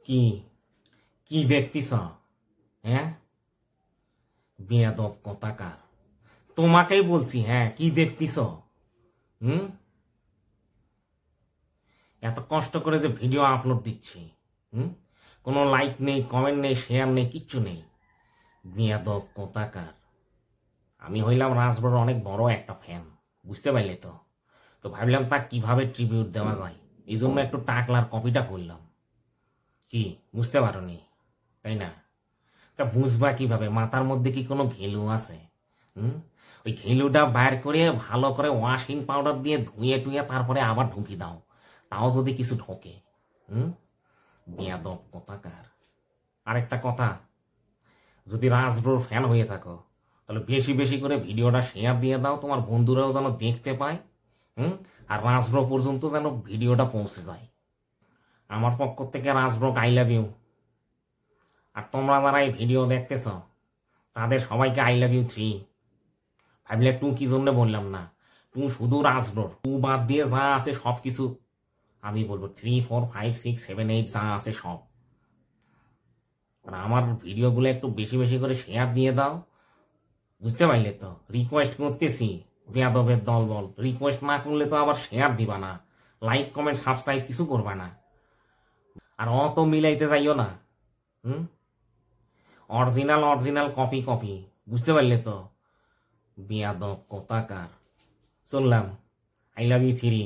কি কি দেখতিস? হ্যাঁ, বেয়াদব কথাকার, তোমাকেই বলছি। হ্যাঁ, কি দেখতিস? হুম, এত কষ্ট করে যে ভিডিও আপলোড দিচ্ছি, হুম, কোনো লাইক নেই, কমেন্ট নেই, শেয়ার নেই, কিচ্ছু নেই। বেয়াদব কথাকার। আমি হইলাম রাজবড় অনেক বড় একটা ফ্যান, বুঝতে পারলে তো? তো ভাবলাম তা কিভাবে ট্রিবিউট দেওয়া যায়, এই জন্য একটু টাকলার কপিটা করলাম। কি বুঝতে পারোনি, তাই না? তা বুঝবা কিভাবে? মাথার মধ্যে কি কোনো ঘেলু আছে? হুম, ওই ঘেলুটা বাইর করে ভালো করে ওয়াশিং পাউডার দিয়ে ধুয়ে টুয়ে তারপরে আবার ঢুকি দাও, তাও যদি কিছু ঢোকে। হুম, বেয়াদব কথাকার। আরেকটা কথা, যদি রাজব্রোর ফ্যান হয়ে থাকো তাহলে বেশি বেশি করে ভিডিওটা শেয়ার দিয়ে দাও, তোমার বন্ধুরাও যেন দেখতে পায়। হুম, আর রাজব্রো পর্যন্ত যেন ভিডিওটা পৌঁছে যায়। আমার পক্ষ থেকে রাজব্রো আই লাভ ইউ। আর তোমরা যারা এই ভিডিও দেখতেছ তাদের সবাইকে আই লাভ ইউ 3। ভাবলে 2 কি জন্য বললাম না? 2 শুধু রাজব্রোর, 2 বাদ দিয়ে যা আছে সব কিছু আমি বলবো। 3, 4, 5, 6, 7, 8 যা আছে সব। আর আমার ভিডিওগুলো একটু বেশি বেশি করে শেয়ার দিয়ে দাও, বুঝতে পারলে তো? রিকোয়েস্ট করতেছি, বেয়াদবের দল বল। রিকোয়েস্ট না করলে তো আবার শেয়ার দিবা না, লাইক কমেন্ট সাবস্ক্রাইব কিছু করবা না। আর অত মিলাইতে যাইও না। হুম, অরিজিনাল অরিজিনাল কপি কপি, বুঝতে পারলে তো? বেয়াদব কথাকার। চললাম। I love you 3।